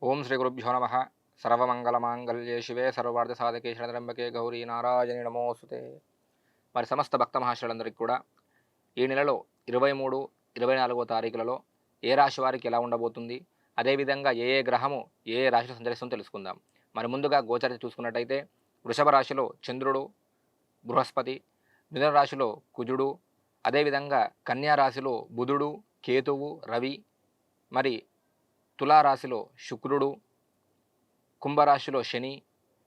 ఓం శ్రీ గురుభ్యో నమ. సర్వమంగళమాంగళ్యే శివే సర్వార్థసాధకే శరణత్ర్యంబకే గౌరీ నారాయణి నమోస్తుతే. మరి సమస్త భక్త మహాశయులందరికీ కూడా ఈ నెలలో 23, 24వ తారీఖులలో ఏ రాశి వారికి ఎలా ఉండబోతుంది, అదేవిధంగా ఏ ఏ గ్రహము ఏ ఏ రాశిలో సంచరిస్తుందో తెలుసుకుందాం. మరి ముందుగా గోచరిత చూసుకున్నట్టయితే వృషభ రాశిలో చంద్రుడు, బృహస్పతి, మిథున రాశిలో కుజుడు, అదేవిధంగా కన్యా రాశిలో బుధుడు, కేతువు, రవి, మరి తులారాశిలో శుక్రుడు, కుంభరాశిలో శని,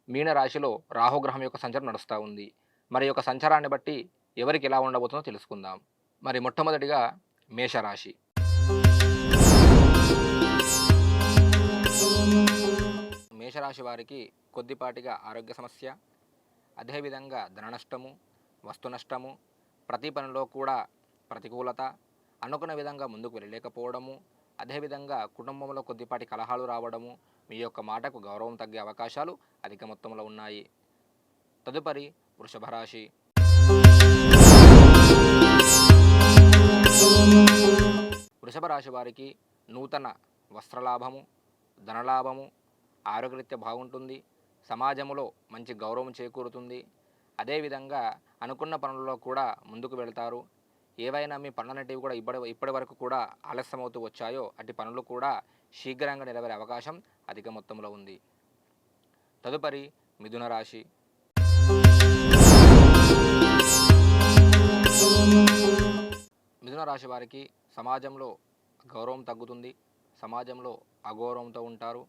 మీనరాశిలో రాహుగ్రహం యొక్క సంచారం నడుస్తూ ఉంది. మరి యొక్క సంచారాన్ని బట్టి ఎవరికి ఎలా ఉండబోతుందో తెలుసుకుందాం. మరి మొట్టమొదటిగా మేషరాశి. మేషరాశి వారికి కొద్దిపాటిగా ఆరోగ్య సమస్య, అదేవిధంగా ధన నష్టము, వస్తు నష్టము, ప్రతి పనిలో కూడా ప్రతికూలత, అనుకున్న విధంగా ముందుకు వెళ్ళలేకపోవడము, అదేవిధంగా కుటుంబంలో కొద్దిపాటి కలహాలు రావడము, మీ యొక్క మాటకు గౌరవం తగ్గే అవకాశాలు అధిక మొత్తంలో ఉన్నాయి. తదుపరి వృషభ రాశి. వృషభ రాశి వారికి నూతన వస్త్రలాభము, ధనలాభము, ఆరోగ్యరీత్యా బాగుంటుంది, సమాజంలో మంచి గౌరవం చేకూరుతుంది. అదేవిధంగా అనుకున్న పనులలో కూడా ముందుకు వెళతారు. ఏవైనా మీ పనులన్నిటివి కూడా ఇప్పటి వరకు కూడా ఆలస్యమవుతూ వచ్చాయో అటు పనులు కూడా శీఘ్రంగా నెరవేరే అవకాశం అధిక మొత్తంలో ఉంది. తదుపరి మిథున రాశి. మిథున రాశి వారికి సమాజంలో గౌరవం తగ్గుతుంది, సమాజంలో అగౌరవంతో ఉంటారు.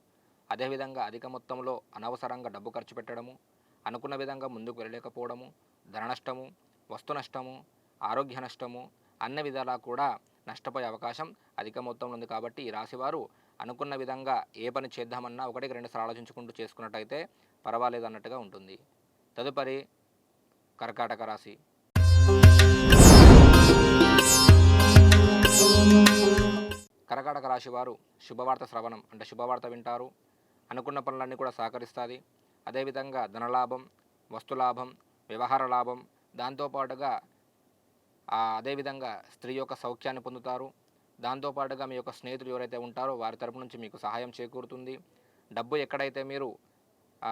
అదేవిధంగా అధిక మొత్తంలో అనవసరంగా డబ్బు ఖర్చు పెట్టడము, అనుకున్న విధంగా ముందుకు వెళ్ళలేకపోవడము, ధన నష్టము, వస్తు నష్టము, ఆరోగ్య నష్టము, అన్ని విధాలా కూడా నష్టపోయే అవకాశం అధిక మొత్తంలో ఉంది. కాబట్టి ఈ రాశివారు అనుకున్న విధంగా ఏ పని చేద్దామన్నా ఒకటికి రెండు సార్లు ఆలోచించుకుంటూ చేసుకున్నట్టయితే పర్వాలేదు అన్నట్టుగా ఉంటుంది. తదుపరి కర్కాటక రాశి. కర్కాటక రాశి వారు శుభవార్త శ్రవణం అంటే శుభవార్త వింటారు, అనుకున్న పనులన్నీ కూడా సహకరిస్తుంది. అదేవిధంగా ధనలాభం, వస్తులాభం, వ్యవహార లాభం, దాంతోపాటుగా అదేవిధంగా స్త్రీ యొక్క సౌఖ్యాన్ని పొందుతారు. దాంతోపాటుగా మీ యొక్క స్నేహితులు ఎవరైతే ఉంటారో వారి తరపు నుంచి మీకు సహాయం చేకూరుతుంది. డబ్బు ఎక్కడైతే మీరు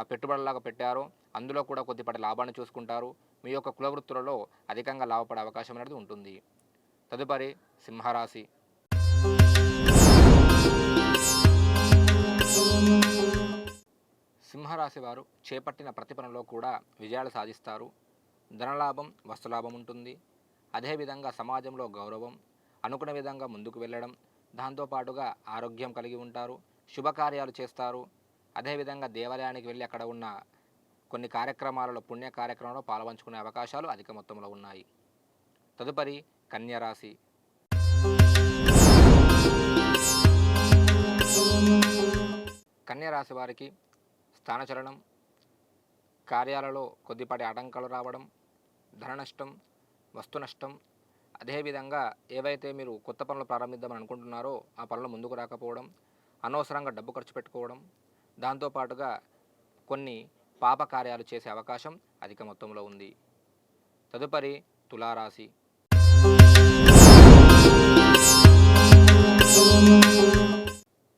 పెట్టుబడిలాగా పెట్టారో అందులో కూడా కొద్దిపాటి లాభాన్ని చూసుకుంటారు. మీ యొక్క కులవృత్తులలో అధికంగా లాభపడే అవకాశం అనేది ఉంటుంది. తదుపరి సింహరాశి. సింహరాశి వారు చేపట్టిన ప్రతి పనిలో కూడా విజయాలు సాధిస్తారు. ధనలాభం, వస్తులాభం ఉంటుంది. అదేవిధంగా సమాజంలో గౌరవం, అనుకున్న విధంగా ముందుకు వెళ్ళడం, దాంతోపాటుగా ఆరోగ్యం కలిగి ఉంటారు, శుభకార్యాలు చేస్తారు. అదేవిధంగా దేవాలయానికి వెళ్ళి అక్కడ ఉన్న కొన్ని కార్యక్రమాలలో పుణ్య కార్యక్రమంలో పాల్పంచుకునే అవకాశాలు అధిక మొత్తంలో ఉన్నాయి. తదుపరి కన్యరాశి. కన్యరాశి వారికి స్థానచలనం, కార్యాలలో కొద్దిపాటి ఆటంకాలు రావడం, ధన నష్టం, వస్తు నష్టం, అదేవిధంగా ఏవైతే మీరు కొత్త పనులు ప్రారంభిద్దామని అనుకుంటున్నారో ఆ పనులు ముందుకు రాకపోవడం, అనవసరంగా డబ్బు ఖర్చు పెట్టుకోవడం, దాంతోపాటుగా కొన్ని పాప కార్యాలు చేసే అవకాశం అధిక మొత్తంలో ఉంది. తదుపరి తులారాశి.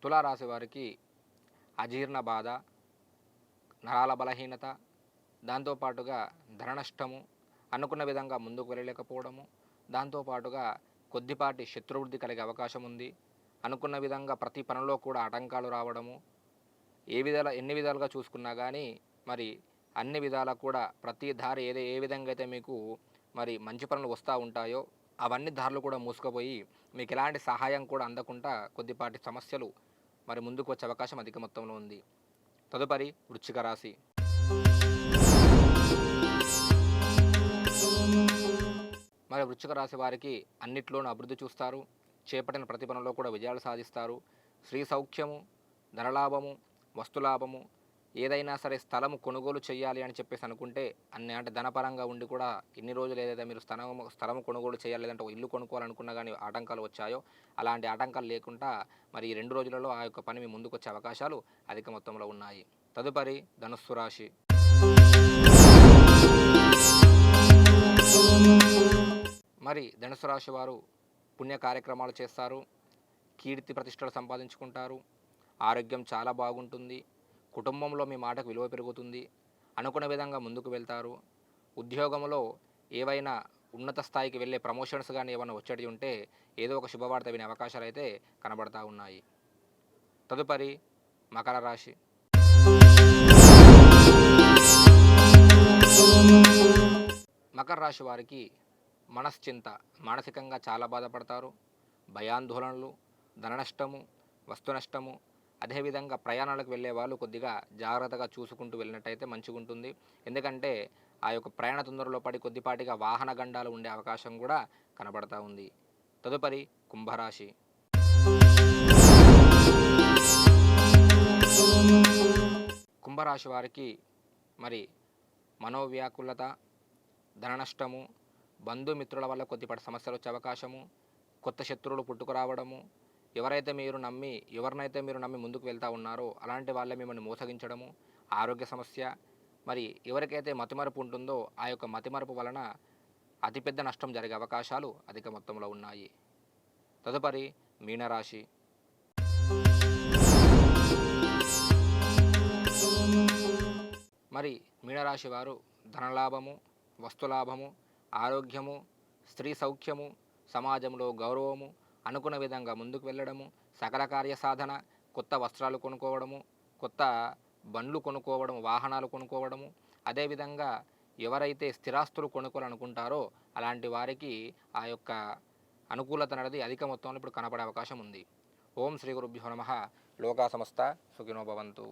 తులారాశి వారికి అజీర్ణ బాధ, నరాల బలహీనత, దాంతోపాటుగా ధన నష్టము, అనుకున్న విధంగా ముందుకు వెళ్ళలేకపోవడము, దాంతోపాటుగా కొద్దిపాటి శత్రువృద్ధి కలిగే అవకాశం ఉంది. అనుకున్న విధంగా ప్రతి పనిలో కూడా ఆటంకాలు రావడము, ఎన్ని విధాలుగా చూసుకున్నా కానీ మరి అన్ని విధాలా కూడా ప్రతి దారి ఏ విధంగా అయితే మీకు మరి మంచి పనులు వస్తూ ఉంటాయో అవన్నీ దారులు కూడా మూసుకుపోయి మీకు ఎలాంటి సహాయం కూడా అందకుండా కొద్దిపాటి సమస్యలు మరి ముందుకు వచ్చే అవకాశం అధిక మొత్తంలో ఉంది. తదుపరి వృశ్చిక రాశి. మరి వృశ్చిక రాశి వారికి అన్నిట్లోనూ అభివృద్ధి చూస్తారు, చేపట్టిన ప్రతి పనిలో కూడా విజయాలు సాధిస్తారు. స్త్రీ సౌఖ్యము, ధనలాభము, వస్తులాభము, ఏదైనా సరే స్థలము కొనుగోలు చేయాలి అని చెప్పేసి అనుకుంటే అంటే ధనపరంగా ఉండి కూడా ఇన్ని రోజులు ఏదైతే మీరు స్థలము కొనుగోలు చేయాలి లేదంటే ఇల్లు కొనుక్కోవాలనుకున్నా కానీ ఆటంకాలు వచ్చాయో అలాంటి ఆటంకాలు లేకుండా మరి ఈ 2 రోజులలో ఆ యొక్క పని మీ ముందుకు వచ్చే అవకాశాలు అధిక మొత్తంలో ఉన్నాయి. తదుపరి ధనుస్సు రాశి. మరి ధనుసు రాశి వారు పుణ్య కార్యక్రమాలు చేస్తారు, కీర్తి ప్రతిష్టలు సంపాదించుకుంటారు, ఆరోగ్యం చాలా బాగుంటుంది. కుటుంబంలో మీ మాటకు విలువ పెరుగుతుంది. అనుకున్న విధంగా ముందుకు వెళ్తారు. ఉద్యోగంలో ఏవైనా ఉన్నత స్థాయికి వెళ్ళే ప్రమోషన్స్ కానీ ఏమైనా వచ్చేటి ఉంటే ఏదో ఒక శుభవార్త వినే అవకాశాలు అయితే కనబడతా ఉన్నాయి. తదుపరి మకర రాశి. మకర రాశి వారికి మనశ్చింత, మానసికంగా చాలా బాధపడతారు. భయాందోళనలు, ధన నష్టము, వస్తు నష్టము, అదేవిధంగా ప్రయాణాలకు వెళ్ళే వాళ్ళు కొద్దిగా జాగ్రత్తగా చూసుకుంటూ వెళ్ళినట్టయితే మంచిగా ఉంటుంది. ఎందుకంటే ఆ యొక్క ప్రయాణ తొందరలో పడి కొద్దిపాటిగా వాహన గండాలు ఉండే అవకాశం కూడా కనబడతా ఉంది. తదుపరి కుంభరాశి. కుంభరాశి వారికి మరి మనోవ్యాకులత, ధన నష్టము, బంధుమిత్రుల వల్ల కొద్దిపాటి సమస్యలు వచ్చే అవకాశము, కొత్త శత్రువులు పుట్టుకురావడము, ఎవరినైతే మీరు నమ్మి ముందుకు వెళ్తూ ఉన్నారో అలాంటి వాళ్ళే మిమ్మల్ని మోసగించడము, ఆరోగ్య సమస్య, మరి ఎవరికైతే మతిమరుపు ఉంటుందో ఆ యొక్క మతిమరుపు వలన అతిపెద్ద నష్టం జరిగే అవకాశాలు అధిక మొత్తంలో ఉన్నాయి. తదుపరి మీనరాశి. మరి మీనరాశి వారు ధనలాభము, వస్తులాభము, ఆరోగ్యము, స్త్రీ సౌఖ్యము, సమాజంలో గౌరవము, అనుకున్న విధంగా ముందుకు వెళ్ళడము, సకల కార్య సాధన, కొత్త వస్త్రాలు కొనుక్కోవడము, కొత్త బండ్లు కొనుక్కోవడం, వాహనాలు కొనుక్కోవడము, అదేవిధంగా ఎవరైతే స్థిరాస్తులు కొనుక్కోవాలనుకుంటారో అలాంటి వారికి ఆ యొక్క అనుకూలత అనేది అధిక మొత్తంలో ఇప్పుడు కనపడే అవకాశం ఉంది. ఓం శ్రీ గురుభ్యో నమః. లోకా సమస్త సుఖినో భవంతు.